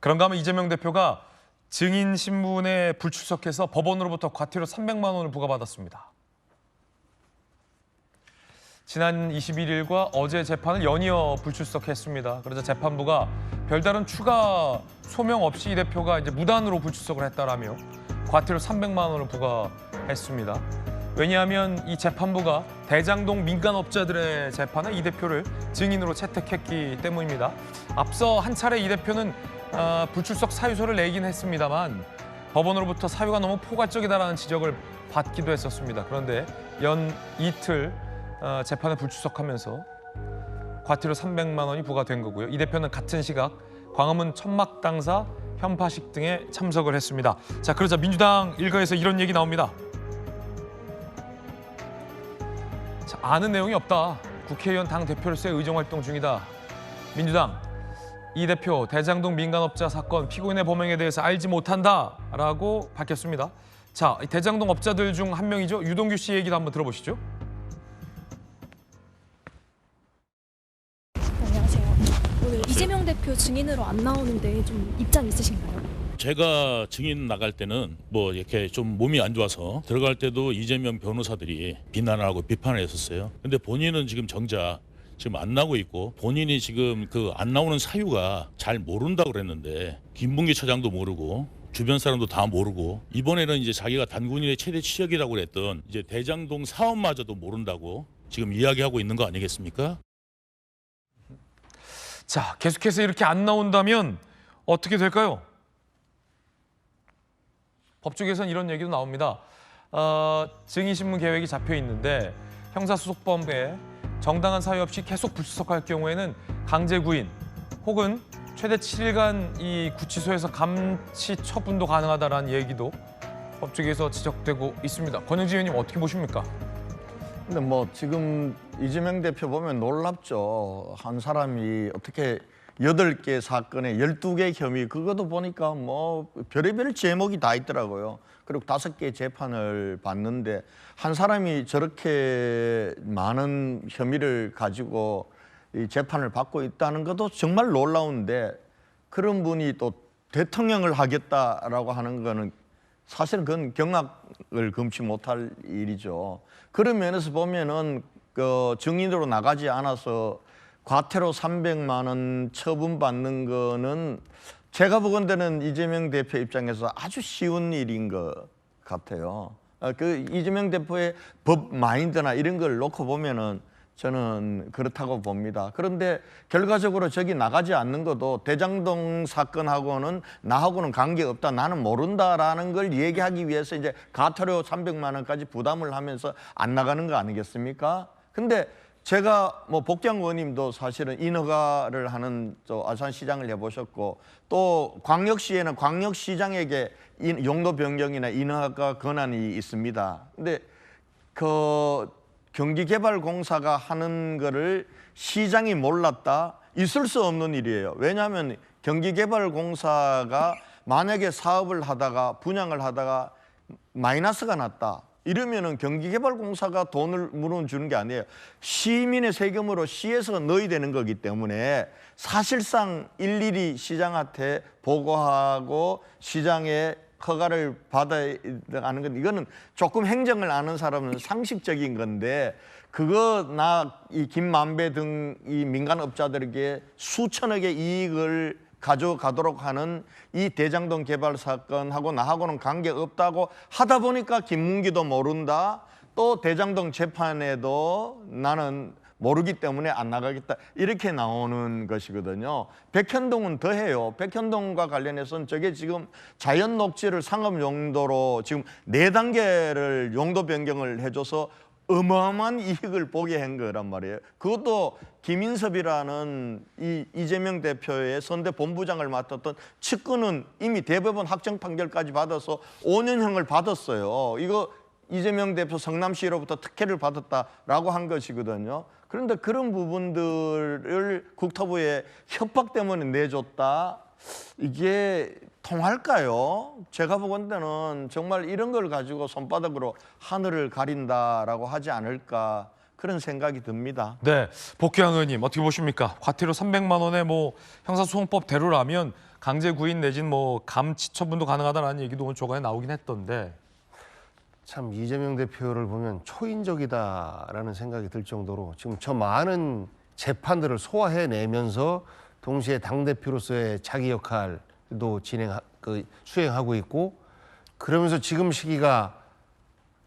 그런가 하면 이재명 대표가 증인 신문에 불출석해서 법원으로부터 과태료 300만 원을 부과받았습니다. 지난 21일과 어제 재판을 연이어 불출석했습니다. 그러자 재판부가 별다른 추가 소명 없이 이 대표가 이제 무단으로 불출석을 했다라며 과태료 300만 원을 부과했습니다. 왜냐하면 이 재판부가 대장동 민간업자들의 재판에 이 대표를 증인으로 채택했기 때문입니다. 앞서 한 차례 이 대표는 불출석 사유서를 내긴 했습니다만 법원으로부터 사유가 너무 포괄적이다라는 지적을 받기도 했었습니다. 그런데 연 이틀 재판에 불출석하면서 과태료 300만 원이 부과된 거고요. 이 대표는 같은 시각 광화문 천막당사 현파식 등에 참석을 했습니다. 자, 그러자 민주당 일가에서 이런 얘기 나옵니다. 자, 아는 내용이 없다. 국회의원 당대표로서의 의정활동 중이다. 민주당, 이 대표 대장동 민간업자 사건 피고인의 범행에 대해서 알지 못한다라고 밝혔습니다. 자, 대장동 업자들 중 한 명이죠. 유동규 씨 얘기도 한번 들어보시죠. 안녕하세요. 오늘 이재명 대표 증인으로 안 나오는데 좀 입장 있으신가요? 제가 증인 나갈 때는 뭐 이렇게 좀 몸이 안 좋아서 들어갈 때도 이재명 변호사들이 비난을 하고 비판을 했었어요. 근데 본인은 지금 정작 지금 안 나오고 있고 본인이 지금 그 안 나오는 사유가 잘 모른다고 그랬는데 김bun기 처장도 모르고 주변 사람도 다 모르고 이번에는 이제 자기가 단군인의 최대 치역이라고 그랬던 이제 대장동 사업마저도 모른다고 지금 이야기하고 있는 거 아니겠습니까? 자, 계속해서 이렇게 안 나온다면 어떻게 될까요? 법조계에서는 이런 얘기도 나옵니다. 증인신문 계획이 잡혀 있는데 형사소송법에 정당한 사유 없이 계속 불출석할 경우에는 강제구인 혹은 최대 7일간 이 구치소에서 감치 처분도 가능하다라는 얘기도 법조계에서 지적되고 있습니다. 권영진 의원님 어떻게 보십니까? 근데 뭐 지금 이재명 대표 보면 놀랍죠. 한 사람이 어떻게 8개 사건에 12개 혐의, 그것도 보니까 뭐 별의별 제목이 다 있더라고요. 그리고 5개 재판을 받는데 한 사람이 저렇게 많은 혐의를 가지고 이 재판을 받고 있다는 것도 정말 놀라운데, 그런 분이 또 대통령을 하겠다라고 하는 거는 사실은 그건 경악을 금치 못할 일이죠. 그런 면에서 보면은 그 증인으로 나가지 않아서 과태료 300만 원 처분받는 거는 제가 보건대는 이재명 대표 입장에서 아주 쉬운 일인 것 같아요. 그 이재명 대표의 법 마인드나 이런 걸 놓고 보면은 저는 그렇다고 봅니다. 그런데 결과적으로 저기 나가지 않는 것도 대장동 사건하고는 나하고는 관계없다, 나는 모른다라는 걸 얘기하기 위해서 이제 과태료 300만 원까지 부담을 하면서 안 나가는 거 아니겠습니까? 근데 제가 뭐 복장 의원님도 사실은 인허가를 하는 저 아산시장을 해보셨고, 또 광역시에는 광역시장에게 용도 변경이나 인허가 권한이 있습니다. 근데 그 경기개발공사가 하는 거를 시장이 몰랐다? 있을 수 없는 일이에요. 왜냐하면 경기개발공사가 만약에 사업을 하다가 분양을 하다가 마이너스가 났다, 이러면은 경기개발공사가 돈을 물어주는 게 아니에요. 시민의 세금으로 시에서 넣어야 되는 거기 때문에 사실상 일일이 시장한테 보고하고 시장에 허가를 받아야 하는 건, 이거는 조금 행정을 아는 사람은 상식적인 건데, 그거 이 김만배 등 이 민간업자들에게 수천억의 이익을 가져가도록 하는 이 대장동 개발 사건하고 나하고는 관계없다고 하다 보니까 김문기도 모른다, 또 대장동 재판에도 나는 모르기 때문에 안 나가겠다, 이렇게 나오는 것이거든요. 백현동은 더해요. 백현동과 관련해서는 저게 지금 자연 녹지를 상업 용도로 지금 4단계를 용도 변경을 해줘서 어마어마한 이익을 보게 한 거란 말이에요. 그것도 김인섭이라는 이 이재명 대표의 선대 본부장을 맡았던 측근은 이미 대법원 확정 판결까지 받아서 5년형을 받았어요. 이거 이재명 대표 성남시로부터 특혜를 받았다라고 한 것이거든요. 그런데 그런 부분들을 국토부에 협박 때문에 내줬다, 이게 통할까요? 제가 보건대는 정말 이런 걸 가지고 손바닥으로 하늘을 가린다라고 하지 않을까, 그런 생각이 듭니다. 네, 복귀한 의원님 어떻게 보십니까? 과태료 300만 원의 뭐 형사소송법대로라면 강제 구인 내진 뭐 감치 처분도 가능하다는 얘기도 오늘 조간에 나오긴 했던데. 참 이재명 대표를 보면 초인적이다라는 생각이 들 정도로 지금 저 많은 재판들을 소화해내면서 동시에 당대표로서의 자기 역할도 수행하고 있고, 그러면서 지금 시기가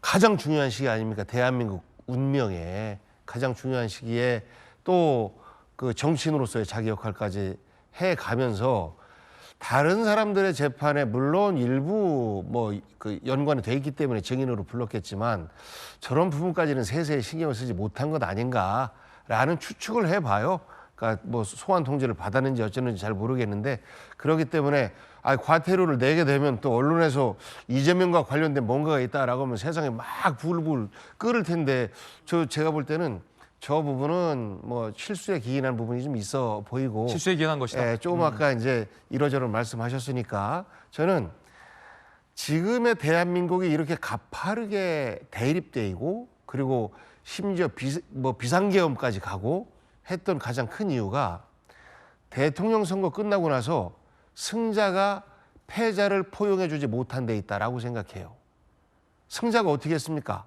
가장 중요한 시기 아닙니까? 대한민국 운명에 가장 중요한 시기에 또 그 정치인으로서의 자기 역할까지 해가면서 다른 사람들의 재판에 물론 일부 그 연관이 돼 있기 때문에 증인으로 불렀겠지만 저런 부분까지는 세세히 신경을 쓰지 못한 것 아닌가라는 추측을 해봐요. 그러니까 뭐 소환 통지를 받았는지 어쩌는지 잘 모르겠는데, 그렇기 때문에 과태료를 내게 되면 또 언론에서 이재명과 관련된 뭔가가 있다라고 하면 세상에 막 불불 끓을 텐데, 제가 볼 때는 저 부분은 뭐 실수에 기인한 부분이 좀 있어 보이고, 실수에 기인한 것이다. 예, 조금 아까 이제 이러저러 말씀하셨으니까 저는 지금의 대한민국이 이렇게 가파르게 대립되고 그리고 심지어 비상계엄까지 가고 했던 가장 큰 이유가 대통령 선거 끝나고 나서 승자가 패자를 포용해주지 못한 데 있다라고 생각해요. 승자가 어떻게 했습니까?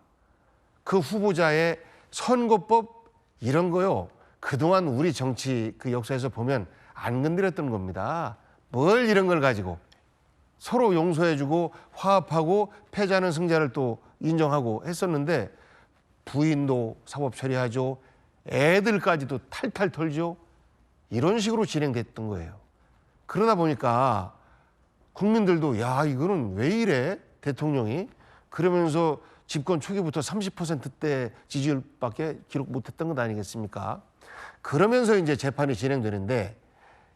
그 후보자의 선거법 이런 거요. 그동안 우리 정치 그 역사에서 보면 안 건드렸던 겁니다. 뭘 이런 걸 가지고 서로 용서해주고 화합하고 패자는 승자를 또 인정하고 했었는데, 부인도 사법 처리하죠. 애들까지도 탈탈 털죠. 이런 식으로 진행됐던 거예요. 그러다 보니까 국민들도 야, 이거는 왜 이래 대통령이, 그러면서 집권 초기부터 30%대 지지율밖에 기록 못했던 것 아니겠습니까? 그러면서 이제 재판이 진행되는데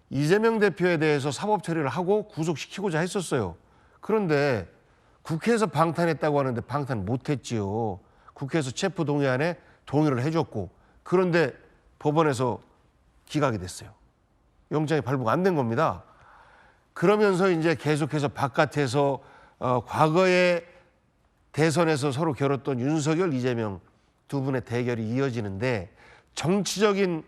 이재명 대표에 대해서 사법 처리를 하고 구속시키고자 했었어요. 그런데 국회에서 방탄했다고 하는데 방탄 못했지요. 국회에서 체포 동의안에 동의를 해줬고, 그런데 법원에서 기각이 됐어요. 영장이 발부가 안 된 겁니다. 그러면서 이제 계속해서 바깥에서 과거에 대선에서 서로 겨뤘던 윤석열, 이재명 두 분의 대결이 이어지는데, 정치적인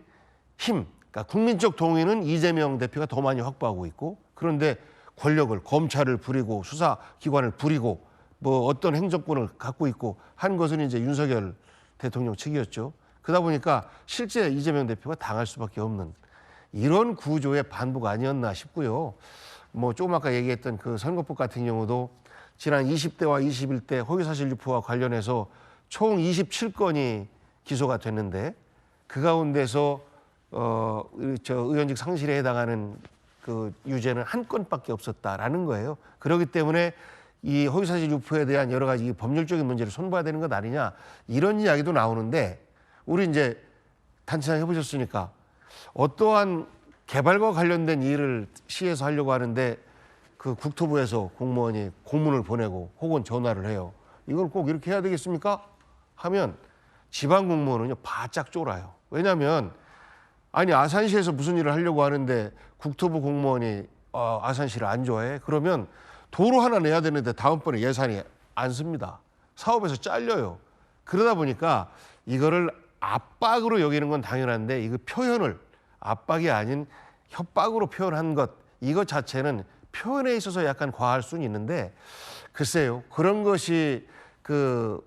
힘, 그러니까 국민적 동의는 이재명 대표가 더 많이 확보하고 있고, 그런데 권력을, 검찰을 부리고 수사기관을 부리고 뭐 어떤 행정권을 갖고 있고 한 것은 이제 윤석열 대통령 측이었죠. 그러다 보니까 실제 이재명 대표가 당할 수밖에 없는 이런 구조의 반복 아니었나 싶고요. 뭐 조금 아까 얘기했던 그 선거법 같은 경우도 지난 20대와 21대 허위사실 유포와 관련해서 총 27건이 기소가 됐는데, 그 가운데서 의원직 상실에 해당하는 그 유죄는 한 건밖에 없었다라는 거예요. 그렇기 때문에 이 허위사실 유포에 대한 여러 가지 법률적인 문제를 손봐야 되는 것 아니냐, 이런 이야기도 나오는데, 우리 이제 단체장 해보셨으니까 어떠한 개발과 관련된 일을 시에서 하려고 하는데 그 국토부에서 공무원이 공문을 보내고 혹은 전화를 해요. 이걸 꼭 이렇게 해야 되겠습니까? 하면 지방 공무원은요 바짝 쫄아요. 왜냐하면 아니 아산시에서 무슨 일을 하려고 하는데 국토부 공무원이 아산시를 안 좋아해? 그러면 도로 하나 내야 되는데 다음번에 예산이 안 씁니다. 사업에서 잘려요. 그러다 보니까 이거를 압박으로 여기는 건 당연한데, 이거 표현을 압박이 아닌 협박으로 표현한 것, 이것 자체는 표현에 있어서 약간 과할 수는 있는데, 글쎄요, 그런 것이 그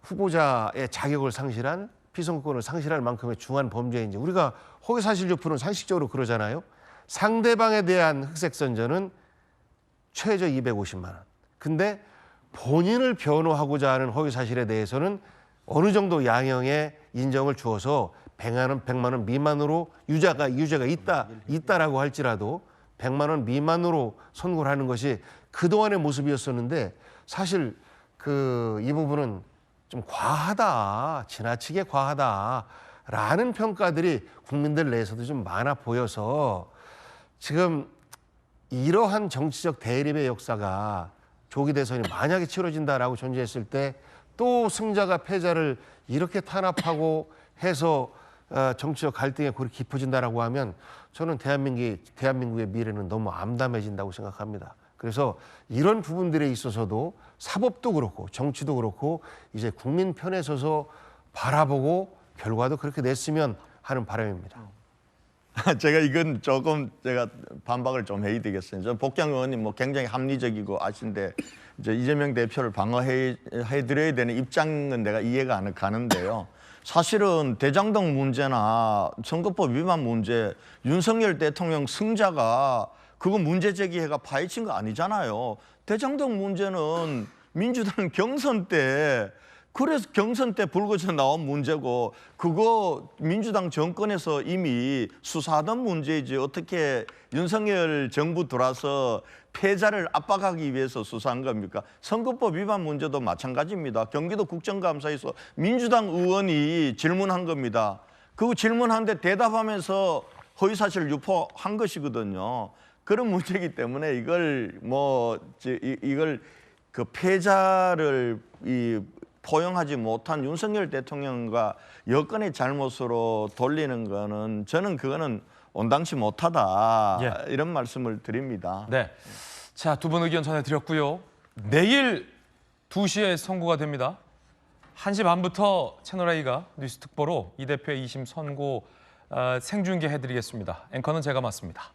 후보자의 자격을 상실한, 피선거권을 상실할 만큼의 중한 범죄인지, 우리가 허위사실 유포는 상식적으로 그러잖아요. 상대방에 대한 흑색선전은 최저 250만 원. 근데 본인을 변호하고자 하는 허위사실에 대해서는 어느 정도 양형의 인정을 주어서 100만 원 미만으로 유죄가 있다라고 할지라도 100만 원 미만으로 선고를 하는 것이 그동안의 모습이었었는데, 사실 이 부분은 좀 과하다, 지나치게 과하다라는 평가들이 국민들 내에서도 좀 많아 보여서, 지금 이러한 정치적 대립의 역사가 조기 대선이 만약에 치러진다라고 존재했을 때 또 승자가 패자를 이렇게 탄압하고 해서 정치적 갈등의 골이 깊어진다라고 하면 저는 대한민국의 미래는 너무 암담해진다고 생각합니다. 그래서 이런 부분들에 있어서도 사법도 그렇고 정치도 그렇고 이제 국민 편에 서서 바라보고 결과도 그렇게 냈으면 하는 바람입니다. 제가 이건 조금 제가 반박을 좀 해야 되겠어요. 저 복장 의원님 뭐 굉장히 합리적이고 아신데 이제 이재명 대표를 방어해 드려야 되는 입장은 내가 이해가 안 가는데요. 사실은 대장동 문제나 선거법 위반 문제 윤석열 대통령 승자가 그거 문제 제기해가 파헤친 거 아니잖아요. 대장동 문제는 민주당 경선 때 그래서 경선 때 불거져 나온 문제고 그거 민주당 정권에서 이미 수사하던 문제이지 어떻게 윤석열 정부 들어와서 패자를 압박하기 위해서 수사한 겁니까? 선거법 위반 문제도 마찬가지입니다. 경기도 국정감사에서 민주당 의원이 질문한 겁니다. 그 질문한데 대답하면서 허위사실 유포한 것이거든요. 그런 문제이기 때문에 이걸 이걸 그 패자를 포용하지 못한 윤석열 대통령과 여권의 잘못으로 돌리는 거는 저는 그거는 온당치 못하다 예. 이런 말씀을 드립니다. 네. 자, 두 분 의견 전해드렸고요. 내일 2시에 선고가 됩니다. 1시 반부터 채널A가 뉴스 특보로 이 대표의 2심 선고 생중계해드리겠습니다. 앵커는 제가 맡습니다.